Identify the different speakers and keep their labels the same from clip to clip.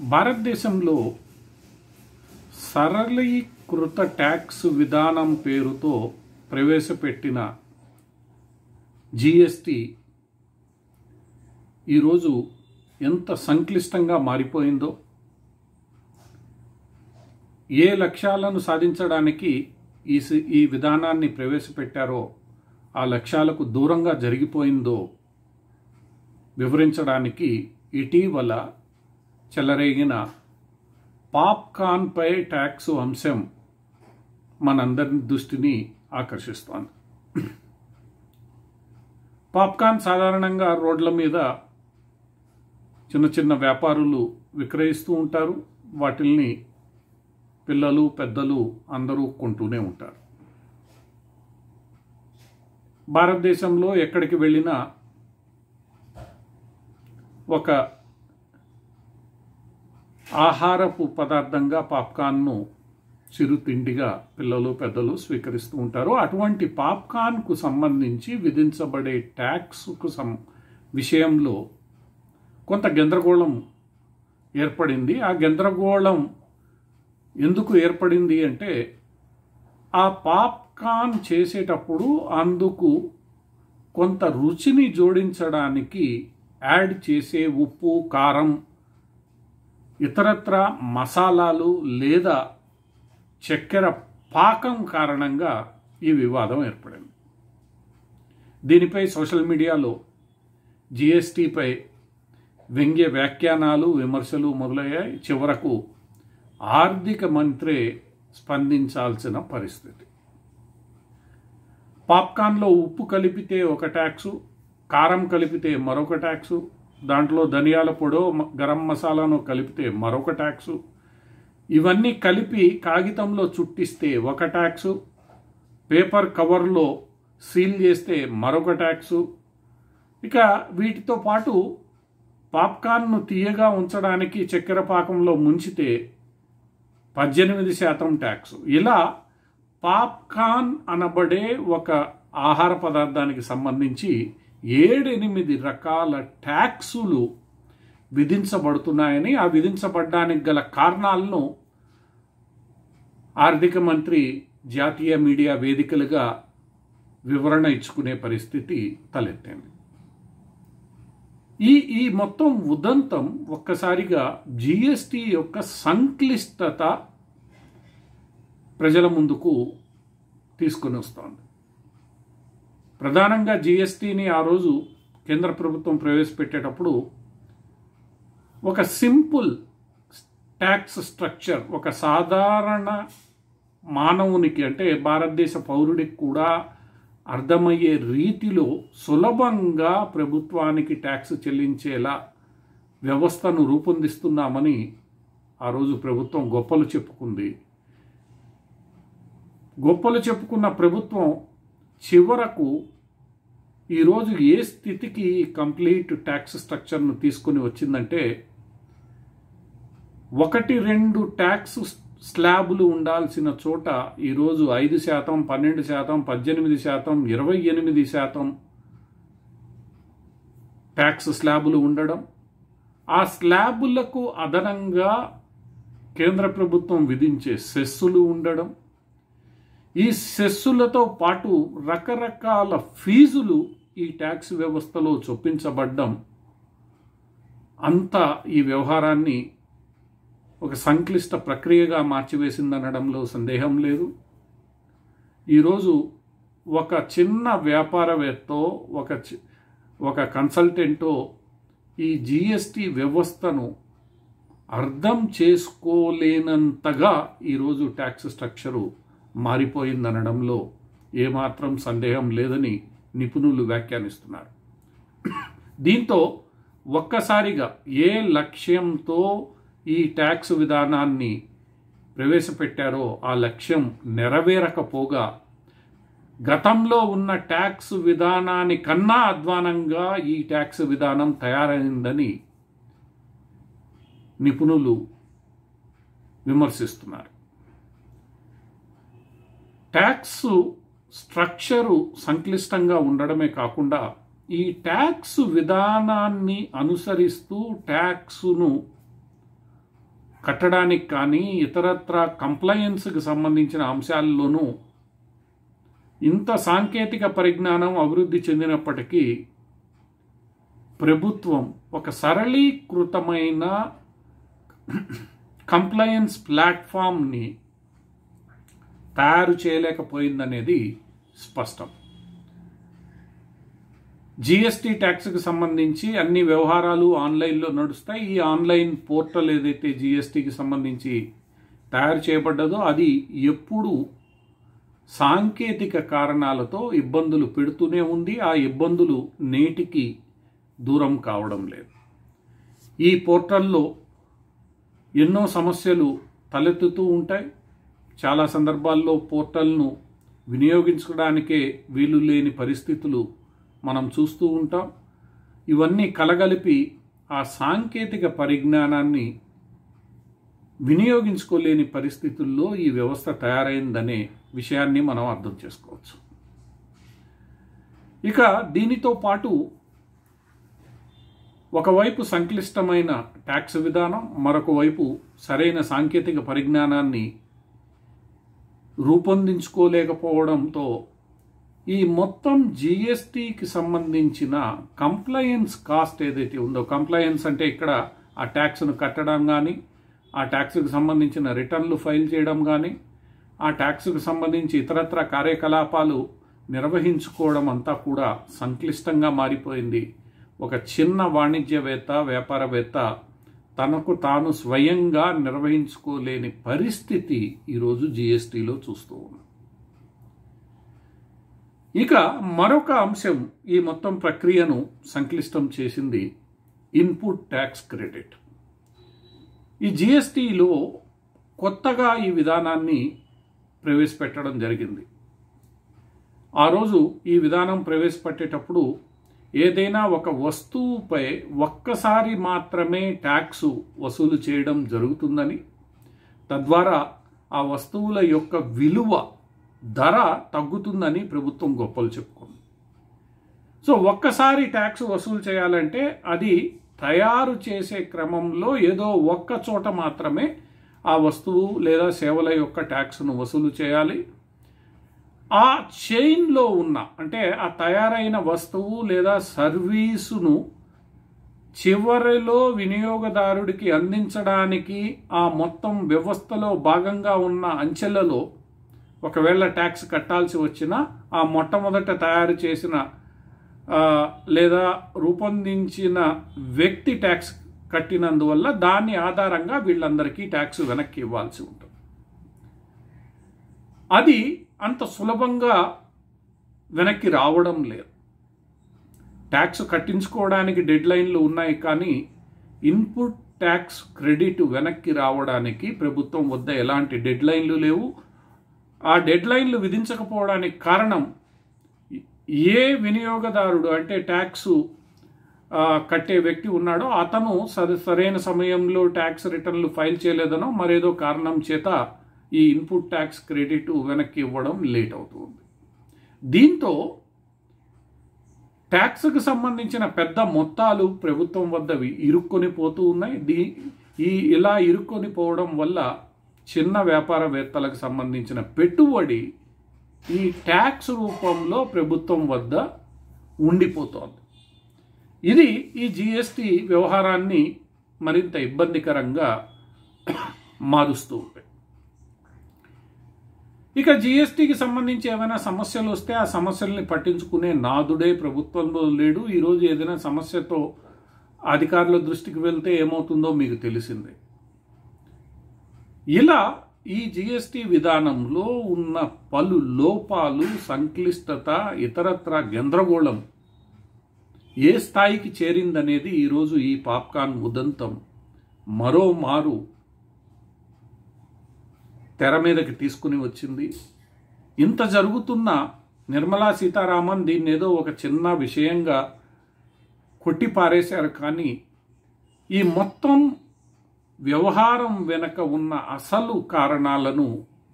Speaker 1: భారతదేశంలో సరళీకృత ట్యాక్స్ విధానం పేరుతో ప్రవేశపెట్టిన జీఎస్టీ ఈరోజు ఎంత సంక్లిష్టంగా మారిపోయిందో, ఏ లక్ష్యాలను సాధించడానికి ఈ విధానాన్ని ప్రవేశపెట్టారో ఆ లక్ష్యాలకు దూరంగా జరిగిపోయిందో వివరించడానికి ఇటీవల చెలరేగిన పాప్కార్న్పై ట్యాక్స్ అంశం మనందరి దృష్టిని ఆకర్షిస్తోంది. పాప్కార్న్ సాధారణంగా రోడ్ల మీద చిన్న చిన్న వ్యాపారులు విక్రయిస్తూ ఉంటారు. వాటిల్ని పిల్లలు పెద్దలు అందరూ కొంటూనే ఉంటారు. భారతదేశంలో ఎక్కడికి వెళ్ళినా ఒక ఆహారపు పదార్థంగా పాప్కార్న్ను చిరుతిండిగా పిల్లలు పెద్దలు స్వీకరిస్తూ ఉంటారు. అటువంటి పాప్కార్న్కు సంబంధించి విధించబడే ట్యాక్స్కు విషయంలో కొంత గందరగోళం ఏర్పడింది. ఆ గందరగోళం ఎందుకు ఏర్పడింది అంటే, ఆ పాప్కార్న్ చేసేటప్పుడు అందుకు కొంత రుచిని జోడించడానికి యాడ్ చేసే ఉప్పు, కారం, ఇతరత్ర మసాలాలు లేదా చక్కెర పాకం కారణంగా ఈ వివాదం ఏర్పడింది. దీనిపై సోషల్ మీడియాలో జీఎస్టీపై వ్యంగ్య వ్యాఖ్యానాలు, విమర్శలు మొదలయ్యాయి. చివరకు ఆర్థిక మంత్రే స్పందించాల్సిన పరిస్థితి. పాప్కార్న్లో ఉప్పు కలిపితే ఒక ట్యాక్సు, కారం కలిపితే మరొక ట్యాక్సు, దాంట్లో ధనియాల పొడో గరం మసాలాను కలిపితే మరొక ట్యాక్సు, ఇవన్నీ కలిపి కాగితంలో చుట్టిస్తే ఒక ట్యాక్సు, పేపర్ కవర్లో సీల్ చేస్తే మరొక ట్యాక్సు, ఇక వీటితో పాటు పాప్కార్న్ను తీయగా ఉంచడానికి చక్కెర పాకంలో ముంచితే 18% ట్యాక్సు. ఇలా పాప్కార్న్ అనబడే ఒక ఆహార పదార్థానికి సంబంధించి 7-8 రకాల ట్యాక్సులు విధించబడుతున్నాయని, ఆ విధించబడ్డానికి గల కారణాలను ఆర్థిక మంత్రి జాతీయ మీడియా వేదికలుగా వివరణ ఇచ్చుకునే పరిస్థితి తలెత్తింది. ఈ మొత్తం ఉదంతం ఒక్కసారిగా జీఎస్టీ యొక్క సంక్లిష్టత ప్రజల ముందుకు తీసుకుని వస్తోంది. ప్రధానంగా జీఎస్టీని ఆ రోజు కేంద్ర ప్రభుత్వం ప్రవేశపెట్టేటప్పుడు ఒక సింపుల్ ట్యాక్స్ స్ట్రక్చర్, ఒక సాధారణ మానవునికి అంటే భారతదేశ పౌరుడికి కూడా అర్థమయ్యే రీతిలో సులభంగా ప్రభుత్వానికి ట్యాక్స్ చెల్లించేలా వ్యవస్థను రూపొందిస్తున్నామని ఆ రోజు ప్రభుత్వం గొప్పలు చెప్పుకుంది. గొప్పలు చెప్పుకున్న ప్రభుత్వం చివరకు ఈరోజు ఏ స్థితికి కంప్లీట్ ట్యాక్స్ స్ట్రక్చర్ను తీసుకుని వచ్చిందంటే, 1-2 ట్యాక్స్ స్లాబులు ఉండాల్సిన చోట ఈరోజు 5%, 12%, 18%, 28% ట్యాక్స్ స్లాబులు ఉండడం, ఆ స్లాబులకు అదనంగా కేంద్ర ప్రభుత్వం విధించే సెస్సులు ఉండడం, ఈ సెస్సులతో పాటు రకరకాల ఫీజులు ఈ ట్యాక్స్ వ్యవస్థలో చొప్పించబడ్డం అంతా ఈ వ్యవహారాన్ని ఒక సంక్లిష్ట ప్రక్రియగా మార్చివేసిందనడంలో సందేహం లేదు. ఈరోజు ఒక చిన్న వ్యాపారవేత్తో ఒక కన్సల్టెంటో ఈ జీఎస్టీ వ్యవస్థను అర్థం చేసుకోలేనంతగా ఈరోజు ట్యాక్స్ స్ట్రక్చరు మారిపోయిందనడంలో ఏమాత్రం సందేహం లేదని నిపుణులు వ్యాఖ్యానిస్తున్నారు. దీంతో ఒక్కసారిగా ఏ లక్ష్యంతో ఈ ట్యాక్స్ విధానాన్ని ప్రవేశపెట్టారో ఆ లక్ష్యం నెరవేరకపోగా గతంలో ఉన్న ట్యాక్స్ విధానానికన్నా అధ్వానంగా ఈ ట్యాక్స్ విధానం తయారైందని నిపుణులు విమర్శిస్తున్నారు. ట్యాక్స్ స్ట్రక్చరు సంక్లిష్టంగా ఉండడమే కాకుండా ఈ ట్యాక్స్ విధానాన్ని అనుసరిస్తూ ట్యాక్సును కట్టడానికి కానీ ఇతరత్ర కంప్లయన్స్కి సంబంధించిన అంశాల్లోనూ ఇంత సాంకేతిక పరిజ్ఞానం అభివృద్ధి చెందినప్పటికీ ప్రభుత్వం ఒక సరళీకృతమైన కంప్లయన్స్ ప్లాట్ఫామ్ని తయారు చేయలేకపోయిందనేది స్పష్టం. జిఎస్టీ ట్యాక్స్కి సంబంధించి అన్ని వ్యవహారాలు ఆన్లైన్లో నడుస్తాయి. ఈ ఆన్లైన్ పోర్టల్ ఏదైతే జిఎస్టీకి సంబంధించి తయారు చేయబడ్డదో అది ఎప్పుడు సాంకేతిక కారణాలతో ఇబ్బందులు పెడుతూనే ఉంది. ఆ ఇబ్బందులు నేటికి దూరం కావడం లేదు. ఈ పోర్టల్లో ఎన్నో సమస్యలు తలెత్తుతూ ఉంటాయి. చాలా సందర్భాల్లో పోర్టల్ను వినియోగించడానికే వీలు లేని పరిస్థితులు మనం చూస్తూ ఉంటాం. ఇవన్నీ కలగలిపి ఆ సాంకేతిక పరిజ్ఞానాన్ని వినియోగించుకోలేని పరిస్థితుల్లో ఈ వ్యవస్థ తయారైందనే విషయాన్ని మనం అర్థం చేసుకోవచ్చు. ఇక దీనితో పాటు ఒకవైపు సంక్లిష్టమైన ట్యాక్స్ విధానం, మరొక వైపు సరైన సాంకేతిక పరిజ్ఞానాన్ని రూపొందించుకోలేకపోవడంతో ఈ మొత్తం జిఎస్టీకి సంబంధించిన కంప్లయన్స్ కాస్ట్ ఏదైతే ఉందో, కంప్లయన్స్ అంటే ఇక్కడ ఆ ట్యాక్స్ను కట్టడం కానీ, ఆ ట్యాక్స్కి సంబంధించిన రిటర్న్లు ఫైల్ చేయడం కానీ, ఆ ట్యాక్స్కి సంబంధించి ఇతరత్ర కార్యకలాపాలు నిర్వహించుకోవడం అంతా కూడా సంక్లిష్టంగా మారిపోయింది. ఒక చిన్న వాణిజ్యవేత్త, వ్యాపారవేత్త తనకు తాను స్వయంగా నిర్వహించుకోలేని పరిస్థితి ఈరోజు జిఎస్టీలో చూస్తూ ఉన్నాం. ఇక మరొక అంశం ఈ మొత్తం ప్రక్రియను సంక్లిష్టం చేసింది ఇన్పుట్ ట్యాక్స్ క్రెడిట్. ఈ జిఎస్టీలో కొత్తగా ఈ విధానాన్ని ప్రవేశపెట్టడం జరిగింది. ఆ రోజు ఈ విధానం ప్రవేశపెట్టేటప్పుడు ఏదైనా ఒక వస్తువుపై ఒక్కసారి మాత్రమే ట్యాక్సు వసూలు చేయడం జరుగుతుందని, తద్వారా ఆ వస్తువుల యొక్క విలువ, ధర తగ్గుతుందని ప్రభుత్వం గొప్పలు చెప్పుకుంది. సో ఒక్కసారి ట్యాక్స్ వసూలు చేయాలంటే అది తయారు చేసే క్రమంలో ఏదో ఒక్క చోట మాత్రమే ఆ వస్తువు లేదా సేవల యొక్క ట్యాక్స్ను వసూలు చేయాలి. ఆ చైన్లో ఉన్న, అంటే ఆ తయారైన వస్తువు లేదా సర్వీసును చివరిలో వినియోగదారుడికి అందించడానికి ఆ మొత్తం వ్యవస్థలో భాగంగా ఉన్న అంచెలలో ఒకవేళ ట్యాక్స్ కట్టాల్సి వచ్చినా ఆ మొట్టమొదట తయారు చేసిన లేదా రూపొందించిన వ్యక్తి ట్యాక్స్ కట్టినందువల్ల దాని ఆధారంగా వీళ్ళందరికీ ట్యాక్స్ వెనక్కి ఇవ్వాల్సి ఉంటుంది. అది అంత సులభంగా వెనక్కి రావడం లేదు. ట్యాక్స్ కట్టించుకోవడానికి డెడ్ లైన్లు ఉన్నాయి, కానీ ఇన్పుట్ ట్యాక్స్ క్రెడిట్ వెనక్కి రావడానికి ప్రభుత్వం వద్ద ఎలాంటి డెడ్ లైన్లు లేవు. ఆ డెడ్ లైన్లు విధించకపోవడానికి కారణం ఏ వినియోగదారుడు, అంటే ట్యాక్స్ కట్టే వ్యక్తి ఉన్నాడో అతను సరైన సమయంలో ట్యాక్స్ రిటర్న్లు ఫైల్ చేయలేదనో మరేదో కారణం చేత ఈ ఇన్పుట్ ట్యాక్స్ క్రెడిట్ వెనక్కి ఇవ్వడం లేట్ అవుతుంది. దీంతో ట్యాక్స్కి సంబంధించిన పెద్ద మొత్తాలు ప్రభుత్వం వద్ద ఇరుక్కొని పోతూ ఉన్నాయి. ఇలా ఇరుక్కొని పోవడం వల్ల చిన్న వ్యాపారవేత్తలకు సంబంధించిన పెట్టుబడి ఈ ట్యాక్స్ రూపంలో ప్రభుత్వం వద్ద ఉండిపోతోంది. ఇది ఈ జిఎస్టీ వ్యవహారాన్ని మరింత ఇబ్బందికరంగా మారుస్తూ ఉంది. ఇక జిఎస్టీకి సంబంధించి ఏమైనా సమస్యలు వస్తే ఆ సమస్యల్ని పట్టించుకునే నాదుడే ప్రభుత్వంలో లేడు. ఈరోజు ఏదైనా సమస్యతో అధికారుల దృష్టికి వెళ్తే ఏమవుతుందో మీకు తెలిసిందే. ఇలా ఈ జిఎస్టీ విధానంలో ఉన్న పలు లోపాలు, సంక్లిష్టత, ఇతరత్ర గందరగోళం ఏ స్థాయికి చేరిందనేది ఈరోజు ఈ పాప్కార్న్ ఉదంతం మరోమారు తెర మీదకి తీసుకుని వచ్చింది. ఇంత జరుగుతున్న నిర్మలా సీతారామన్ దీన్ని ఏదో ఒక చిన్న విషయంగా కొట్టిపారేశారు. కానీ ఈ మొత్తం వ్యవహారం వెనక ఉన్న అసలు కారణాలను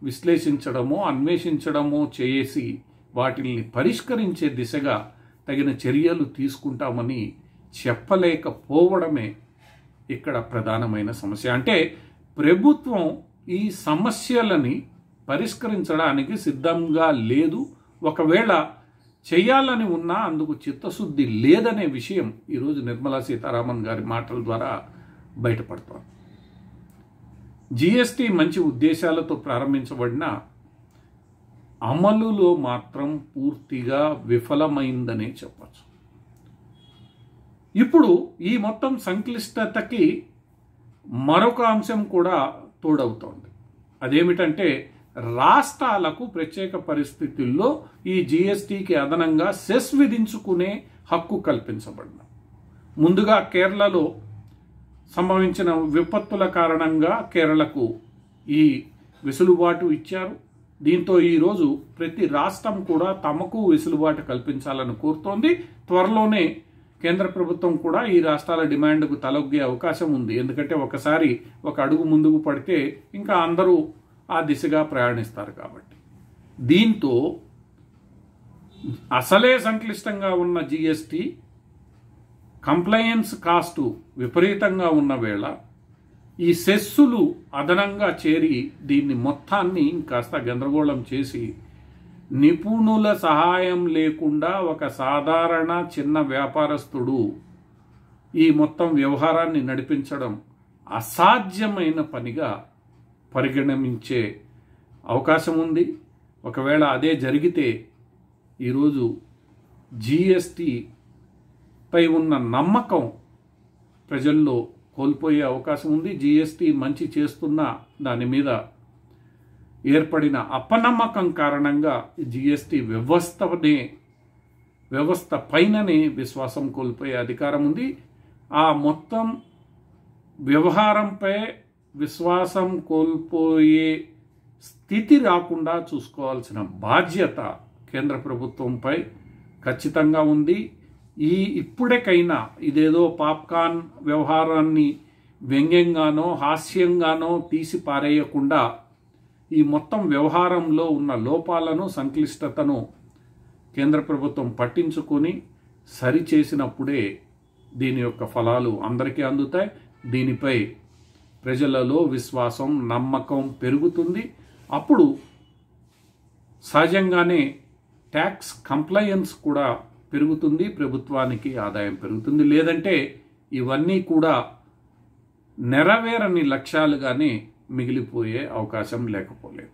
Speaker 1: విశ్లేషించడమో అన్వేషించడమో చేసి వాటిని పరిష్కరించే దిశగా తగిన చర్యలు తీసుకుంటామని చెప్పలేకపోవడమే ఇక్కడ ప్రధానమైన సమస్య. అంటే ప్రభుత్వం ఈ సమస్యలని పరిష్కరించడానికి సిద్ధంగా లేదు. ఒకవేళ చేయాలని ఉన్నా అందుకు చిత్తశుద్ధి లేదనే విషయం ఈరోజు నిర్మలా సీతారామన్ గారి మాటల ద్వారా బయటపడుతోంది. జిఎస్టి మంచి ఉద్దేశాలతో ప్రారంభించబడిన అమలులో మాత్రం పూర్తిగా విఫలమైందనే చెప్పచ్చు. ఇప్పుడు ఈ మొత్తం సంక్లిష్టతకి మరొక అంశం కూడా తోడవుతోంది. అదేమిటంటే రాష్ట్రాలకు ప్రత్యేక పరిస్థితుల్లో ఈ జిఎస్టికి అదనంగా సెస్ విధించుకునే హక్కు కల్పించబడింది. ముందుగా కేరళలో సంభవించిన విపత్తుల కారణంగా కేరళకు ఈ వెసులుబాటు ఇచ్చారు. దీంతో ఈరోజు ప్రతి రాష్ట్రం కూడా తమకు వెసులుబాటు కల్పించాలని కోరుతోంది. త్వరలోనే కేంద్ర ప్రభుత్వం కూడా ఈ రాష్ట్రాల డిమాండ్కు తలొగ్గే అవకాశం ఉంది. ఎందుకంటే ఒకసారి ఒక అడుగు ముందుకు పడితే ఇంకా అందరూ ఆ దిశగా ప్రయాణిస్తారు కాబట్టి. దీంతో అసలే సంక్లిష్టంగా ఉన్న జిఎస్టి కంప్లయన్స్ కాస్టు విపరీతంగా ఉన్న వేళ ఈ సెస్సులు అదనంగా చేరి దీన్ని మొత్తాన్ని ఇంకాస్త గందరగోళం చేసి నిపుణుల సహాయం లేకుండా ఒక సాధారణ చిన్న వ్యాపారస్తుడు ఈ మొత్తం వ్యవహారాన్ని నడిపించడం అసాధ్యమైన పనిగా పరిగణించే అవకాశం ఉంది. ఒకవేళ అదే జరిగితే ఈరోజు జిఎస్టిపై ఉన్న నమ్మకం ప్రజల్లో కోల్పోయే అవకాశం ఉంది. జిఎస్టి మంచి చేస్తున్న దాని మీద ఏర్పడిన అపనమ్మకం కారణంగా జిఎస్టి వ్యవస్థ పైననే విశ్వాసం కోల్పోయే అధికారం ఉంది. ఆ మొత్తం వ్యవహారంపై విశ్వాసం కోల్పోయే స్థితి రాకుండా చూసుకోవాల్సిన బాధ్యత కేంద్ర ప్రభుత్వంపై ఖచ్చితంగా ఉంది. ఇప్పుడేకైనా ఇదేదో పాప్కార్న్ వ్యవహారాన్ని వ్యంగ్యంగానో హాస్యంగానో తీసి పారేయకుండా ఈ మొత్తం వ్యవహారంలో ఉన్న లోపాలను సంక్లిష్టతను కేంద్ర ప్రభుత్వం పట్టించుకొని సరిచేసినప్పుడే దీని యొక్క ఫలాలు అందరికీ అందుతాయి. దీనిపై ప్రజలలో విశ్వాసం నమ్మకం పెరుగుతుంది. అప్పుడు సహజంగానే ట్యాక్స్ కంప్లయన్స్ కూడా పెరుగుతుంది, ప్రభుత్వానికి ఆదాయం పెరుగుతుంది. లేదంటే ఇవన్నీ కూడా నెరవేరని లక్ష్యాలుగానే మిగిలిపోయే అవకాశం లేకపోలేదు.